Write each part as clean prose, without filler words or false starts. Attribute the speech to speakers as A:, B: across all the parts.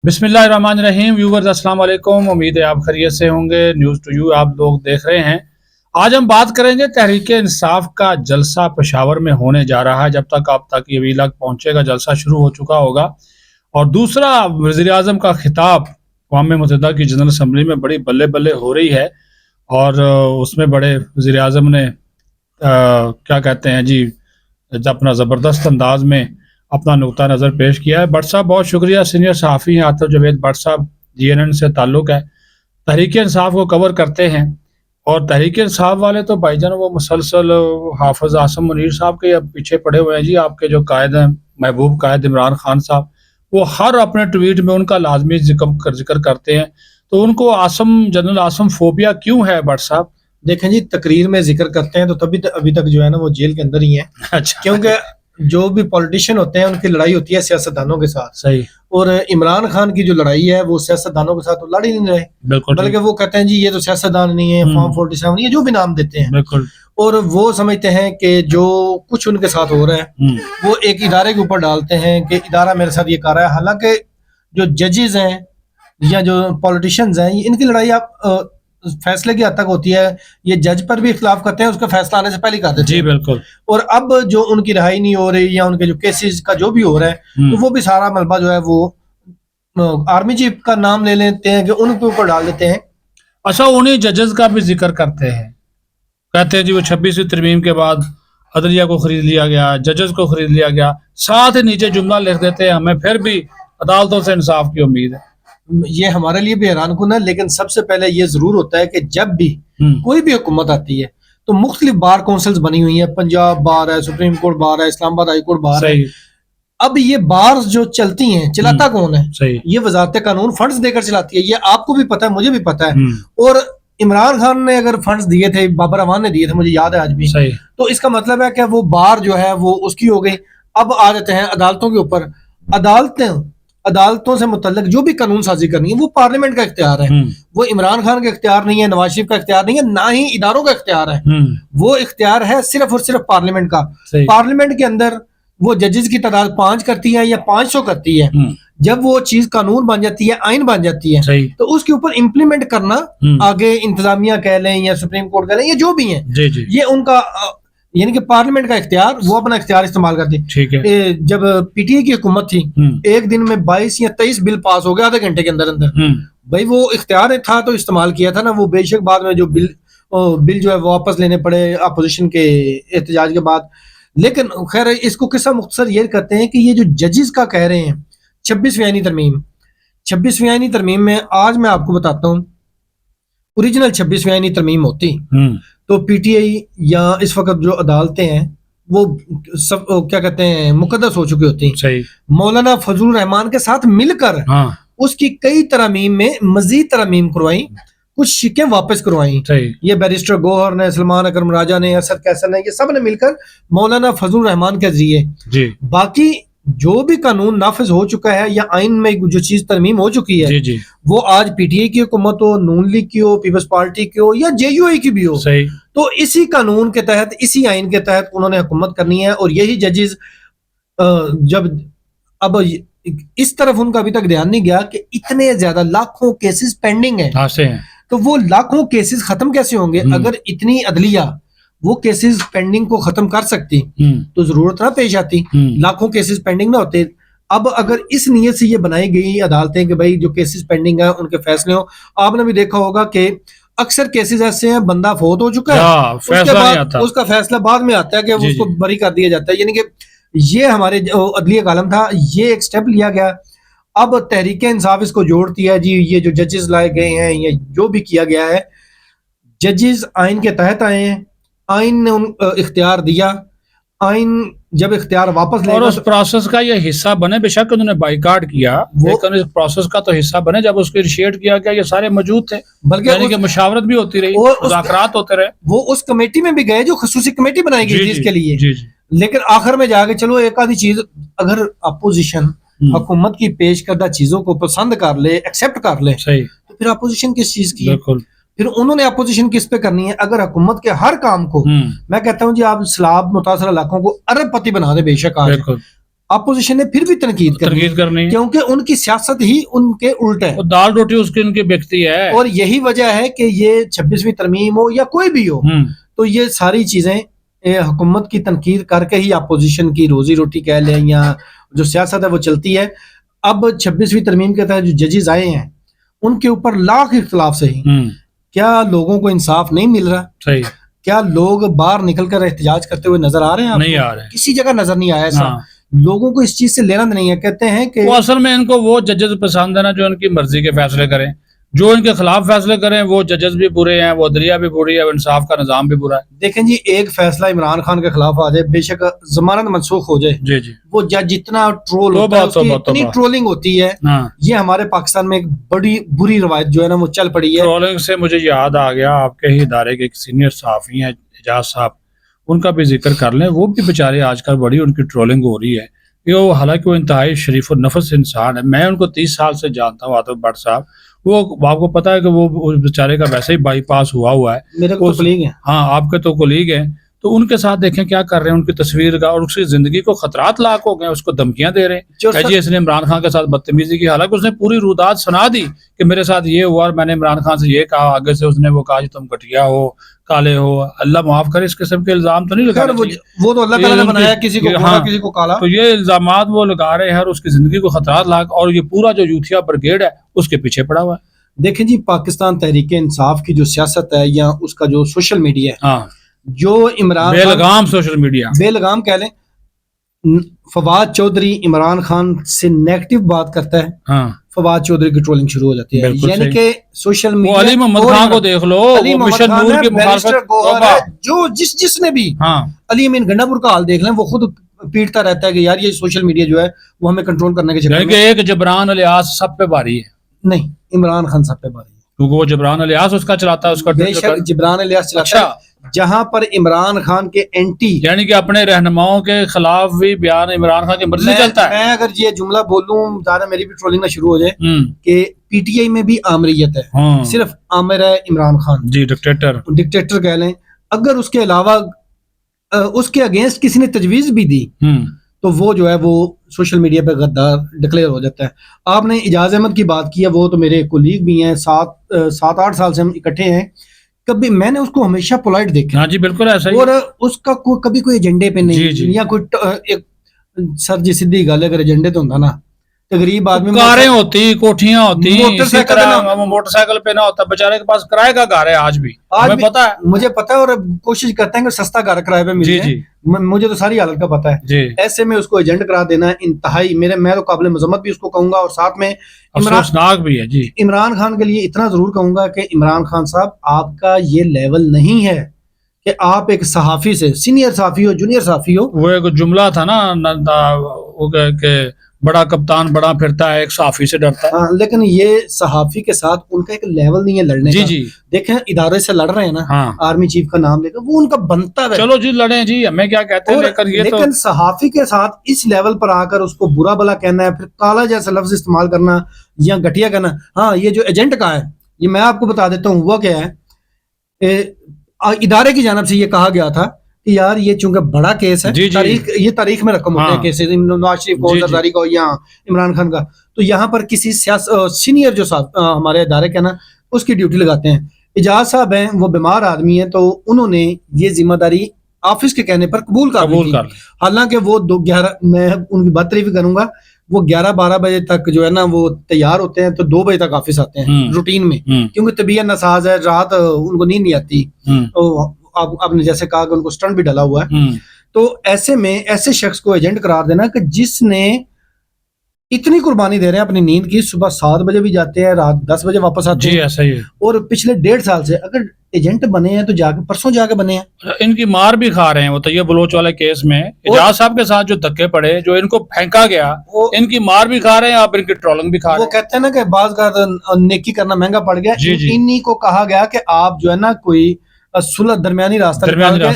A: बिस्मिल्लाहिर्रहमानिर्रहीम। व्यूवर्स अस्सलाम वालेकुम। उम्मीद है आप खैरियत से होंगे। न्यूज़ टू यू आप लोग देख रहे हैं। आज हम बात करेंगे तहरीक इंसाफ का जलसा पेशावर में होने जा रहा है। जब तक आप तक ये व्लॉग पहुंचेगा जलसा शुरू हो चुका होगा। और दूसरा, वज़ीर आज़म का खिताब अक़वाम मुत्तहिदा की जनरल असम्बली में बड़ी बल्ले बल्ले हो रही है। और उसमें बड़े वज़ीर आज़म ने क्या कहते हैं जी, अपना ज़बरदस्त अंदाज में अपना नुक्ता नज़र पेश किया है। भट्ट साहब बहुत शुक्रिया। सीनियर सहाफ़ी हैं आतिफ जवेद भट्ट साहब, GNN से ताल्लुक़ है, तहरीक इंसाफ को कवर करते हैं। और तहरीक इंसाफ वाले तो भाईजान वो मुसलसल हाफ़िज़ आसिम मुनीर साहब के पीछे पड़े हुए हैं जी। आपके जो कायद हैं, महबूब कायद इमरान खान साहब, वो हर अपने ट्वीट में उनका लाजमी जिक्र करते हैं। तो उनको जनरल आसिम फोबिया क्यों है भट्ट साहब?
B: देखें जी, तकरीर में जिक्र करते हैं तो तभी अभी तक जो है ना वो जेल के अंदर ही है।
A: अच्छा,
B: क्योंकि जो भी पॉलिटिशियन होते हैं उनकी लड़ाई होती है सियासतदानों के साथ।
A: सही।
B: और इमरान खान की जो लड़ाई है वो सियासतदानों के साथ तो लड़ ही नहीं रहे,
A: बिल्कुल,
B: बल्कि वो कहते हैं जी ये तो सियासतदान नहीं है, फॉर्म 47 नहीं है, जो भी नाम देते हैं।
A: बिल्कुल।
B: और वो समझते हैं कि जो कुछ उनके साथ हो रहा है वो एक इदारे के ऊपर डालते हैं कि इदारा मेरे साथ ये कर रहा है। हालांकि जो जजेस हैं या जो पॉलिटिशियंस हैं, इनकी लड़ाई आप फैसले की हद तक होती है। ये जज पर भी इख्तिलाफ करते हैं, उसका फैसला आने से पहले कर देते हैं।
A: जी बिल्कुल।
B: और अब जो उनकी रिहाई नहीं हो रही या उनके जो केसेस का जो भी हो रहा है, तो वो भी सारा मलबा जो है वो आर्मी चीफ का नाम ले लेते हैं कि उनके ऊपर डाल देते हैं।
A: अच्छा, उन्हीं जजेस का भी जिक्र करते हैं, कहते हैं जी वो 26वीं तरमीम के बाद अदलिया को खरीद लिया गया, जजेस को खरीद लिया गया। साथ ही नीचे जुमला लिख देते हैं, हमें फिर भी अदालतों से इंसाफ की उम्मीद है।
B: ये हमारे लिए भी हैरान कुन है, लेकिन सबसे पहले ये जरूर होता है कि जब भी कोई भी हुकूमत आती है तो मुख्तलिफ बार काउंसिल्स बनी हुई है। पंजाब बार है, सुप्रीम कोर्ट बार है, इस्लामाबाद हाई कोर्ट बार है। अब ये बार जो चलती हैं, चलाता कौन है? ये वजारत कानून फंड्स देकर चलाती है। ये आपको भी पता है, मुझे भी पता है। और इमरान खान ने अगर फंड्स दिए थे, बाबर अवान ने दिए थे, मुझे याद है आज भी। तो इसका मतलब है कि वो बार जो है वो उसकी हो गई। अब आ जाते हैं अदालतों के ऊपर। अदालतों से मुतल्लिक जो भी कानून साजी करनी है वो पार्लियामेंट का इख्तियार है। वो इमरान खान का इख्तियार नहीं है, नवाज शरीफ का इख्तियार नहीं है, ना ही इदारों का इख्तियार है। वो इख्तियार है सिर्फ और सिर्फ पार्लियामेंट का। पार्लियामेंट के अंदर वो जजेस की तादाद 5 करती है या 500 करती है। जब वो चीज कानून बन जाती है, आइन बन जाती है, तो उसके ऊपर इम्प्लीमेंट करना आगे इंतजामिया कह लें या सुप्रीम कोर्ट कह लें, ये जो भी है, ये उनका यानी कि पार्लियामेंट का इख्तियार, वो अपना इख्तियार इस्तेमाल करती है। जब PTI की हुकूमत थी, एक दिन में 22 या 23 बिल पास हो गया आधे घंटे के अंदर अंदर। भाई वो इख्तियार था तो इस्तेमाल किया था ना। वो बेशक बाद में जो बिल जो है वो वापस लेने पड़े अपोजिशन के एहतजाज के बाद। लेकिन खैर इसको किस्सा मुख्तसर ये कहते हैं कि ये जो जजेस का कह रहे हैं 26वीं आईनी तरमीम में, आज मैं आपको बताता हूँ, ओरिजिनल 26वीं आईनी तरमीम होती तो PTI या इस वक्त जो अदालतें हैं वो सब क्या कहते हैं मुकद्दस हो चुकी होती। मौलाना फजलुर रहमान के साथ मिलकर उसकी कई तरमीम में मजीद तरमीम करवाई, कुछ शिकें वापस करवाई। ये बैरिस्टर गौहर ने, सलमान अकरम राजा ने, असद कैसर ने, ये सब ने मिलकर मौलाना फजलुर रहमान के जरिए बाकी जो भी कानून नाफिज हो चुका है या आइन में जो चीज तरमीम हो चुकी है, वो आज PTI की हुकूमत हो, नून लीग की हो, पीपल्स पार्टी की हो या JUI की भी हो, तो इसी कानून के तहत, इसी आइन के तहत उन्होंने हुकूमत करनी है। और यही जजेस जब अब इस तरफ उनका अभी तक ध्यान नहीं गया कि इतने ज्यादा लाखों केसेस पेंडिंग हैं, तो वो लाखों केसेस खत्म कैसे होंगे? अगर इतनी अदलिया वो केसेस पेंडिंग को खत्म कर सकती तो जरूरत ना पेश आती, लाखों केसेस पेंडिंग ना होते। अब अगर इस नियत से ये बनाई गई अदालतें कि भाई जो केसेस पेंडिंग है उनके फैसले हो, आपने भी देखा होगा कि अक्सर केसेस ऐसे हैं, बंदा फौत हो चुका है, उसके बाद उसका फैसला बाद में आता है कि उसको बरी कर दिया जाता है। यानी कि ये हमारे जो अदलिया कालम था, ये एक स्टेप लिया गया। अब तहरीक इंसाफ इसको जोड़ती है जी। ये जो जजेस लाए गए हैं, ये जो भी किया गया है, जजेस आइन के तहत आए हैं, आइन ने इख्तियार दिया, आइन जब इख्तियार वापस ले
A: और उस प्रोसेस का ये हिस्सा बने। बेशक उन्होंने बाइकाट किया, लेकिन इस प्रोसेस का तो हिस्सा बने। जब उसको इनिशिएट किया गया, ये सारे मौजूद थे, बल्कि मुशावरत भी होती रही, मुज़ाकरात होते रहे।
B: वो उस कमेटी में भी गए जो खसूसी कमेटी बनाई गई थी इसके लिए। लेकिन आखिर में जाके चलो एक आधी चीज अगर अपोजिशन हुकूमत की पेश करदा चीजों को पसंद कर ले, एक्सेप्ट कर ले, तो फिर अपोजिशन किस चीज की? फिर उन्होंने अपोजिशन किस पे करनी है? अगर हुकूमत के हर काम को, मैं कहता हूं जी, आप सैलाब मुतासर इलाकों को अरबपति बना दे, बेशक आज اپوزیشن نے پھر بھی تنقید
A: کرنی ہے
B: کیونکہ ان کی سیاست ہی ان کے الٹ ہے,
A: دال روٹی اس کی ان کی بکتی ہے,
B: اور یہی وجہ ہے کہ یہ 26ویں ترمیم ہو یا کوئی بھی ہو تو یہ ساری چیزیں حکومت کی تنقید کر کے ہی اپوزیشن کی روزی روٹی کہہ لیں یا جو سیاست ہے وہ چلتی ہے. اب 26ویں ترمیم کے تحت جو ججز آئے ہیں ان کے اوپر لاکھ اختلاف سے ہی کیا لوگوں کو انصاف نہیں مل رہا؟
A: صحیح.
B: کیا لوگ باہر نکل کر احتجاج کرتے ہوئے نظر آ رہے ہیں؟
A: نہیں آ رہے,
B: کسی جگہ نظر نہیں آیا ایسا. لوگوں کو اس چیز سے لینا نہیں ہے, کہتے ہیں کہ
A: وہ اصل میں ان کو وہ ججز پسند ہے نا جو ان کی مرضی کے فیصلے کریں, جو ان کے خلاف فیصلے کریں وہ ججز بھی برے ہیں, وہ عدلیہ بھی بری ہے, انصاف کا نظام بھی برا ہے.
B: دیکھیں جی, ایک فیصلہ عمران خان کے خلاف آ جائے, بے شک ضمانت منسوخ ہو جائے,
A: جی جی,
B: وہ جج جتنا ٹرول ہوتا ہے, اس کی اتنی ٹرولنگ ہوتی ہے. یہ ہمارے پاکستان میں ایک بڑی بری روایت جو ہے نا وہ چل پڑی ہے.
A: ٹرولنگ سے مجھے یاد آ گیا, آپ کے ہی ادارے کے ایک سینئر صحافی ہیں اعجاز صاحب, ان کا بھی ذکر کر لیں. وہ بھی بیچارے آج کل بڑی ان کی ٹرولنگ ہو رہی ہے کہ وہ حالانکہ وہ انتہائی شریف النفس انسان ہے, میں ان کو 30 سال سے جانتا ہوں, عاطف بٹ صاحب. وہ آپ کو پتا ہے کہ وہ بیچارے کا ویسے ہی بائی پاس ہوا ہے.
B: میرے کو کولیگ ہیں.
A: ہاں, آپ کے تو کولیگ ہیں. تو ان کے ساتھ دیکھیں کیا کر رہے ہیں, ان کی تصویر کا اور اس کی زندگی کو خطرات لاحق ہو گئے, اس کو دھمکیاں دے رہے ہیں جی اس نے عمران خان کے ساتھ بدتمیزی کی, حالانکہ اس نے پوری رودات سنا دی کہ میرے ساتھ یہ ہوا اور میں نے عمران خان سے یہ کہا. آگے سے اس نے وہ کہا کہ تم گٹھیا ہو, کالے ہو, اللہ معاف کرے اس قسم کے الزام تو نہیں لگا رہے.
B: وہ تو اللہ تعالیٰ نے بنایا کسی کو گورا کسی کو کالا,
A: تو یہ الزامات وہ لگا رہے ہیں اور اس کی زندگی کو خطرات لاحق, اور یہ پورا جو یوتھیا بریگیڈ ہے اس کے پیچھے پڑا ہوا ہے.
B: دیکھیں جی, پاکستان تحریک انصاف کی جو سیاست ہے یا اس کا جو سوشل میڈیا ہے, جو عمران
A: بے لگام سوشل میڈیا,
B: بے لگام کہہ لیں, فواد چودھری عمران خان سے نیگیٹو بات کرتا ہے, فواد چودھری کی ٹرولنگ شروع ہو جاتی ہے. یعنی کہ سوشل میڈیا,
A: علی محمد خان کو دیکھ لو,
B: علی محمد خان کی مخالفت, جو جس نے بھی, علی امین گنڈا پور کا حال دیکھ لیں, وہ خود پیٹتا رہتا ہے کہ یار یہ سوشل میڈیا جو ہے وہ ہمیں کنٹرول کرنے کے چکر میں.
A: ایک جبران الیاس سب پہ بھاری ہے.
B: نہیں, عمران خان سب پہ بھاری ہے,
A: کیونکہ وہ جبران الیاس اس کا چلاتا ہے, اس کا
B: بے شک جبران الیاس چلاتا ہے. جہاں پر عمران خان کے اینٹی,
A: یعنی کہ اپنے رہنماؤں کے خلاف بھی بیان عمران خان کی مرضی سے چلتا ہے.
B: میں اگر یہ جملہ بولوں, زیادہ میری بھی ٹرولنگ نہ شروع ہو جائے کہ پی ٹی آئی میں بھی آمریت ہے, صرف آمر ہے عمران خان,
A: جی ڈکٹیٹر
B: کہہ لیں. اگر اس کے علاوہ اس کے اگینسٹ کسی نے تجویز بھی دی تو وہ جو ہے وہ سوشل میڈیا پہ غدار ڈکلیئر ہو جاتا ہے. آپ نے اعجاز احمد کی بات کی ہے, وہ تو میرے کولیگ بھی ہیں, 7-8 سال سے ہم اکٹھے ہیں. کبھی میں نے اس کو ہمیشہ پولائٹ دیکھا.
A: ہاں جی بالکل ایسا ہی,
B: اور اس کا کبھی کوئی ایجنڈے پہ نہیں, یا کوئی سر جی سیدھی گل ہے, اگر ایجنڈے تو ہوتا نا, غریب آدمی
A: کاریں ہوتی, کوٹھیاں ہوتی, موٹر سائیکل پہ نہ ہوتا, بیچارے کے پاس کرائے کا گھر ہے آج بھی, پتا ہے,
B: مجھے پتا ہے, اور کوشش کرتے ہیں کہ سستا گھر کرائے پہ مل جائے. مجھے تو ساری حالت کا پتا ہے. ایسے میں اس کو ایجنٹ کرا دینا انتہائی, میں تو قابل مذمت بھی اس کو کہوں گا, اور ساتھ میں
A: افسوسناک بھی ہے. جی,
B: عمران خان کے لیے اتنا ضرور کہوں گا کہ عمران خان صاحب, آپ کا یہ لیول نہیں ہے کہ آپ ایک صحافی سے, سینئر صحافی ہو, جونیئر صحافی ہو.
A: وہ ایک جملہ تھا نا کہ بڑا کپتان بڑا پھرتا ہے, ایک صحافی سے ڈرتا ہے.
B: لیکن یہ صحافی کے ساتھ ان کا ایک لیول نہیں ہے لڑنے کا.
A: جی
B: دیکھیں ادارے سے لڑ رہے ہیں نا, آرمی چیف کا نام لے کر, وہ ان کا بنتا ہے,
A: چلو جی لڑیں جی, ہمیں کیا کہتے ہیں.
B: لیکن صحافی کے ساتھ اس لیول پر آ کر اس کو برا بلا کہنا ہے, پھر کالا جیسا لفظ استعمال کرنا یا گھٹیا کہنا. ہاں, یہ جو ایجنٹ کا ہے, یہ میں آپ کو بتا دیتا ہوں ہوا کیا ہے. ادارے کی جانب سے یہ کہا گیا تھا کہ یار یہ چونکہ بڑا کیس ہے, یہ تاریخ میں رقم ہوتے ہیں کیسز, نواز شریف کو, زرداری کو یا عمران خان کا, تو یہاں پر کسی سینئر جو ہمارے ادارے کا نا اس کی ڈیوٹی لگاتے ہیں. اعجاز صاحب ہیں, وہ بیمار آدمی ہیں, تو انہوں نے یہ ذمہ داری آفس کے کہنے پر قبول کر لی. حالانکہ وہ 11 میں ان کی بات تعریف کروں گا, وہ 11-12 بجے تک جو ہے نا وہ تیار ہوتے ہیں, تو 2 بجے تک آفس آتے ہیں روٹین میں, کیونکہ طبیعت ناساز ہے, رات ان کو نیند نہیں آتی. آپ نے جیسے کہا کہ ان کو سٹنٹ بھی ڈلا ہوا ہے. تو ایسے میں ایسے شخص کو ایجنٹ قرار دینا کہ جس نے اتنی قربانی دے رہے ہیں اپنی نیند کی, صبح 7 بجے بھی جاتے ہیں, رات 10 بجے واپس آتے ہیں.
A: ایسا ہی ہے.
B: اور پچھلے 1.5 سال سے اگر ایجنٹ بنے ہیں تو پرسوں جا کے بنے ہیں.
A: ان کی مار بھی کھا رہے ہیں. وہ طیب بلوچ والے کیس میں اعجاز صاحب کے ساتھ جو دھکے پڑے, جو ان کو پھینکا گیا, ان کی مار بھی کھا رہے ہیں, آپ ان کی ٹرولنگ بھی کھا رہے ہیں.
B: وہ کہتے ہیں نا کہ بعض کا نیکی کرنا مہنگا پڑ گیا. انہی کو کہا گیا کہ آپ جو ہے نا کوئی صلح درمیانی راستہ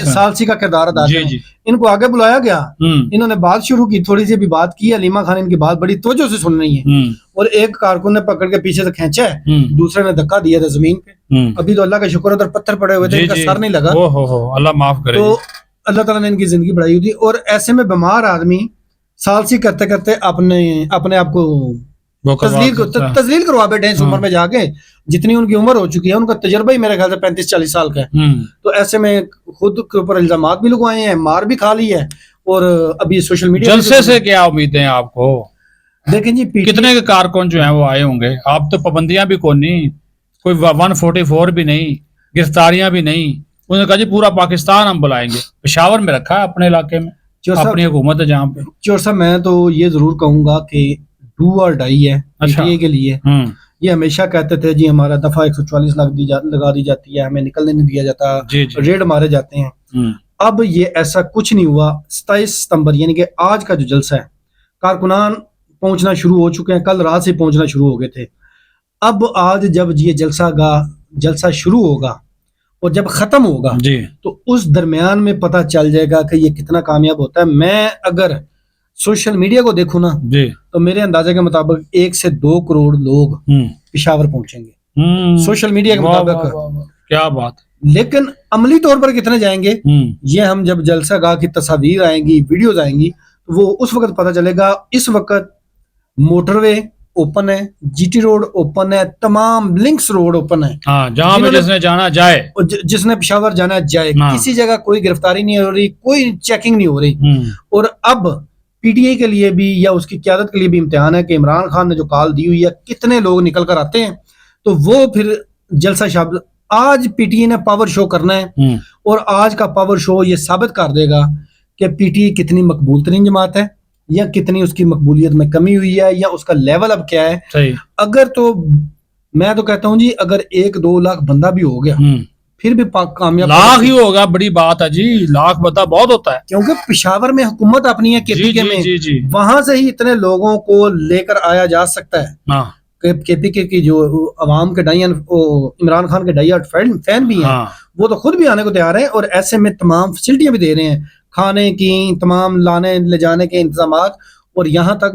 B: سالسی کا کردار ادا کریں. ان کو آگے بلایا گیا, انہوں نے بات شروع کی, تھوڑی سی بھی بات کی, علیمہ خان ان کی بات بڑی توجہ سے سن رہی ہے, اور ایک کارکن نے پکڑ کے پیچھے سے کھینچا ہے, دوسرے نے دھکا دیا تھا زمین پہ. ابھی تو اللہ کا شکر ادھر پتھر پڑے ہوئے تھے, ان کا سر نہیں لگا,
A: اللہ معاف کرے.
B: تو اللہ تعالیٰ نے ان کی زندگی بڑھائی ہوئی تھی. اور ایسے میں بیمار آدمی सालसी करते करते अपने आप को तजलील करवा बैठे हैं इस उम्र में जाके, जितनी उनकी उम्र हो चुकी है, उनका तजर्बा ही मेरे ख्याल से 35-40 साल का है। तो ऐसे में खुद के ऊपर इल्जामात भी लगवाए हैं, मार भी खा ली है, और अभी सोशल मीडिया
A: जलसे से क्या उम्मीदें हैं आपको?
B: देखें जी,
A: कितने के कारकुन जो हैं वो आए होंगे? आप तो पाबंदियां भी कोई 144 भी नहीं, गिरफ्तारियां भी नहीं। उन्होंने कहा जी पूरा पाकिस्तान हम बुलाएंगे, पेशावर में रखा है अपने इलाके में, अपनी हुकूमत है जहाँ पे।
B: चोर साहब, मैं तो ये जरूर कहूंगा कि डू और डाई है पीटीआई के लिए। ये हमेशा कहते थे जी हमारा दफा 144 लगा दी जाती है, हमें निकलने नहीं दिया जाता, रेड मारे जाते हैं। अब ये ऐसा कुछ नहीं हुआ। 27 सितंबर यानी कि आज का जो जलसा है, कारकुनान पहुंचना शुरू हो चुके हैं, कल रात से पहुंचना शुरू हो गए थे। अब आज जब ये जलसा शुरू होगा और जब खत्म होगा
A: जी,
B: तो उस दरमियान में पता चल जाएगा कि ये कितना कामयाब होता है। मैं अगर सोशल मीडिया को देखूं ना
A: जी,
B: तो मेरे अंदाजे के मुताबिक 1 से 2 करोड़ लोग पेशावर पहुंचेंगे सोशल मीडिया के मुताबिक।
A: क्या बात।
B: लेकिन अमली तौर पर कितने जाएंगे ये हम जब जलसा गाह की तस्वीर आएंगी, वीडियोज आएंगी, तो वो उस वक्त पता चलेगा। इस वक्त मोटरवे ओपन है, जीटी रोड ओपन है, तमाम लिंक्स रोड ओपन है,
A: जहां पे जिसने जाना जाए,
B: जिसने पेशावर जाना जाए। किसी जगह कोई गिरफ्तारी नहीं हो रही, कोई चेकिंग नहीं हो रही। और अब पीटीआई के लिए भी या उसकी क़यादत के लिए भी इम्तिहान है कि इमरान खान ने जो कॉल दी हुई है, कितने लोग निकल कर आते हैं। तो वो फिर जलसा शाब आज पीटीआई ने पावर शो करना है, और आज का पावर शो ये साबित कर देगा कि पीटीआई कितनी मकबूल तरीन जमात है, या कितनी उसकी मकबूलियत में कमी हुई है, या उसका लेवल अब क्या है।
A: सही।
B: अगर तो मैं तो कहता हूं जी, अगर 1-2 लाख बंदा भी हो गया फिर भी कामयाब
A: लाख ही होगा, बड़ी बात है जी, लाख बंदा बहुत होता है।
B: क्योंकि पेशावर में हुकूमत अपनी है केपीके में, वहां से ही इतने लोगों को लेकर आया जा सकता है। केपीके की जो अवाम के इमरान खान के डाई फैन भी हैं, वो तो खुद भी आने को तैयार है, और ऐसे में तमाम फैसिलिटियां भी दे रहे हैं, खाने की, तमाम लाने ले जाने के इंतजामात। और यहाँ तक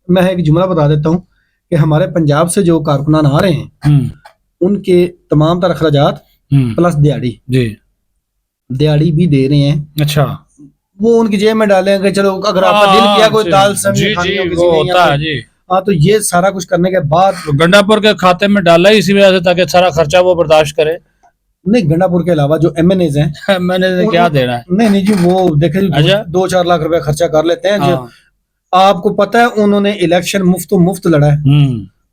B: मैं एक जुमला बता देता हूँ कि हमारे पंजाब से जो कारकुनान आ रहे हैं उनके तमाम तरह अखराजात प्लस दिहाड़ी भी दे रहे हैं।
A: अच्छा,
B: वो उनकी जेब में डालेंगे। चलो अगर आपका दिल किया कोई दाल सब्जी खानी हो किसी ने, हाँ, तो ये सारा कुछ करने के बाद
A: गंडापुर के खाते में डाला इसी वजह से ताकि सारा खर्चा वो बर्दाश्त करे।
B: नहीं, गंडापुर के अलावा जो एमएनएज हैं,
A: एमएनएज क्या देना है?
B: नहीं जी, वो देखे 2-4 लाख रुपए खर्चा कर लेते हैं। जो आपको पता है उन्होंने इलेक्शन मुफ्त लड़ा है,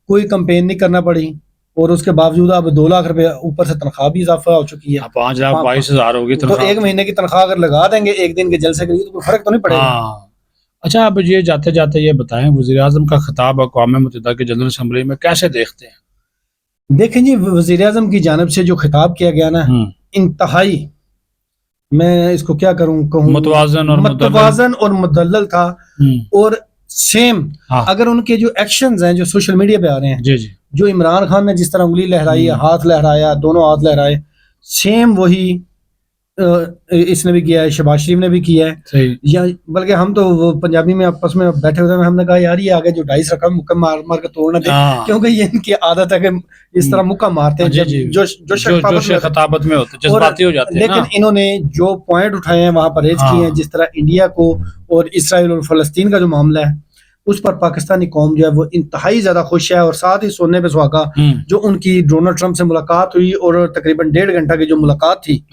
B: कोई कंपेन नहीं करना पड़ी, और उसके बावजूद अब 2 लाख रुपए ऊपर से तनख्वाह भी इजाफा हो चुकी है।
A: 5,22,000 होगी
B: तो 1 महीने की तनख्वाह अगर लगा देंगे एक दिन के जलसे के लिए तो कोई फर्क तो नहीं पड़ेगा।
A: अच्छा, अब ये जाते जाते ये बताएं, वज़ीर-ए-आज़म का खिताब अक़वाम मुत्तहिदा की जनरल असम्बली में कैसे देखते हैं?
B: देखें जी, वज़ीर-ए-आज़म की जानिब से जो खिताब किया गया ना, इंतहाई, मैं इसको क्या कहूँ, मुतवाज़न और मुदल्लल था। और सेम अगर उनके जो एक्शंस हैं जो सोशल मीडिया पे आ रहे हैं, जो इमरान खान ने जिस तरह उंगली लहराई, हाथ लहराया, दोनों हाथ लहराए, सेम वही इसने भी किया है, शहबाज शरीफ ने भी किया है। या बल्कि हम तो पंजाबी में आपस में बैठे हुए हैं, हमने कहा यार ये आगे जो डाइस रखा मुक्का मार मार के तोड़ना दे, क्योंकि ये इनकी आदत है कि इस तरह मुक्का मारते हैं जो खताबत में होते, जज्बाती हो जाते हैं। लेकिन इन्होंने जो पॉइंट उठाए हैं वहां पर रेज किए हैं, जिस तरह इंडिया को और इसराइल और फलस्तीन का जो मामला है उस पर पाकिस्तानी कौम जो है वो इंतहाई ज्यादा खुश है। और साथ ही सोने पे सुहागा जो उनकी डोनाल्ड ट्रंप से मुलाकात हुई, और तकरीबन 1.5 घंटा की जो मुलाकात थी,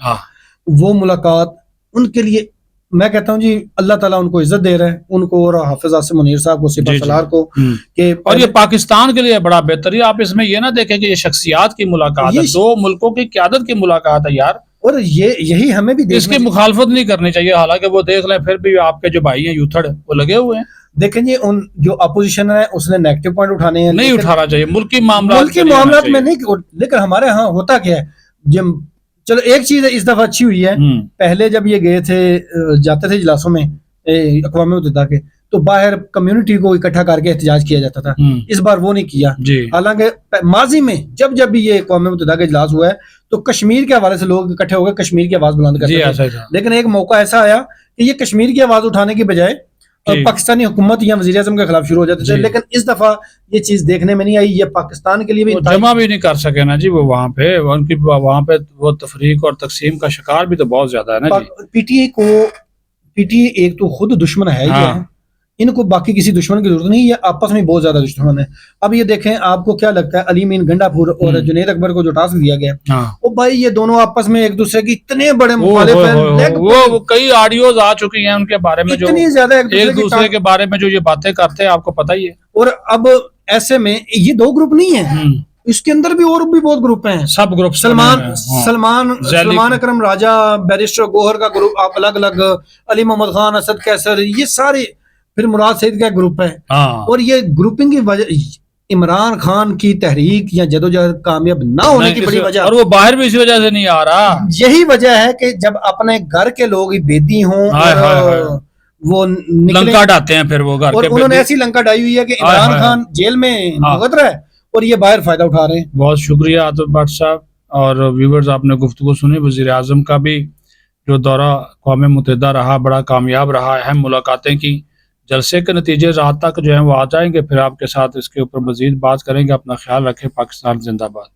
B: वो मुलाकात उनके लिए मैं कहता हूँ जी, अल्लाह ताला उनको इज्जत दे रहा है, उनको और हाफिज आसिम मुनीर साहब को, सिपा सलार को, कि
A: और ये पाकिस्तान के लिए बड़ा बेहतर है। आप इसमें ये ना देखें कि ये शख्सियात की मुलाकात है, 2 मुल्कों की क़यादत की मुलाकात है यार,
B: और यही हमें भी
A: इसकी मुखालफत नहीं करनी चाहिए। हालांकि वो देख लें, फिर भी आपके जो भाई हैं यूथड़ वो लगे हुए हैं।
B: देखें जी, उन जो अपोजिशन है उसने नेगेटिव पॉइंट उठाने हैं,
A: नहीं उठाना चाहिए, मुल्की मामलात
B: में नहीं। लेकिन हमारे यहाँ होता क्या है, जब चलो एक चीज इस दफा अच्छी हुई है, पहले जब ये गए थे, जाते थे इजलासों में अक़वाम मुत्तहिदा के, तो बाहर कम्युनिटी को इकट्ठा करके एहतजाज किया जाता था। इस बार वो नहीं किया। हालांकि माजी में जब भी ये अक़वाम मुत्तहिदा का इजलास हुआ है तो कश्मीर के हवाले से लोग इकट्ठे होकर कश्मीर की आवाज बुलंद करते थे। लेकिन एक मौका ऐसा आया कि ये कश्मीर की आवाज उठाने की बजाय पाकिस्तानी हुकूमत या वज़ीर-ए-आज़म के खिलाफ शुरू हो जाते थे। लेकिन इस दफा ये चीज देखने में नहीं आई। ये पाकिस्तान के लिए भी
A: जमा भी नहीं कर सके ना जी, वो वहाँ पे वो तफरीक और तकसीम का शिकार भी तो बहुत ज्यादा है ना जी।
B: पीटीआई एक तो खुद दुश्मन है ही है, ان کو باقی کسی دشمن کی ضرورت نہیں، یہ آپس میں بہت زیادہ دشمن ہے. اب یہ دیکھیں آپ کو کیا لگتا ہے علی امین گنڈا پور اور جنید اکبر کو جو ٹاسک دیا گیا، وہ بھائی یہ دونوں آپس میں ایک دوسرے کی اتنے بڑے مخالف ہیں،
A: وہ کئی آڈیوز آ چکی ہیں ان کے بارے میں، جو
B: اتنی زیادہ
A: ایک دوسرے کے بارے میں جو یہ باتیں کرتے ہیں، آپ کو پتہ ہی ہے.
B: اور اب ایسے میں یہ دو گروپ نہیں ہیں، اس کے اندر بھی اور بھی بہت گروپ ہیں،
A: سب گروپ.
B: سلمان اکرم راجہ، بیرسٹر گوہر کا گروپ آپ الگ الگ، علی محمد خان، اسد کیسر، یہ سارے، پھر مراد سعید کا گروپ ہے. اور یہ گروپنگ کی وجہ عمران خان کی تحریک یا جدوجہد کامیاب نہ ہونے کی بڑی وجہ،
A: اور وہ باہر بھی اسی وجہ سے نہیں آ رہا.
B: یہی وجہ ہے کہ جب اپنے گھر کے لوگ بیدی ہوں اور وہ
A: لنکا ڈالتے ہیں، پھر وہ گھر
B: اور انہوں نے ایسی لنکا ڈائی ہوئی ہے کہ عمران خان جیل میں بھگت رہا ہے اور یہ باہر فائدہ اٹھا رہے ہیں.
A: بہت شکریہ عاطف بٹ صاحب. اور ویورز آپ نے گفتگو سنی. وزیر اعظم کا بھی جو دورہ اقوام متحدہ رہا بڑا کامیاب رہا، اہم ملاقاتیں کی. جلسے کے نتیجے رات تک جو ہیں وہ آ جائیں گے، پھر آپ کے ساتھ اس کے اوپر مزید بات کریں گے. اپنا خیال رکھیں. پاکستان زندہ باد.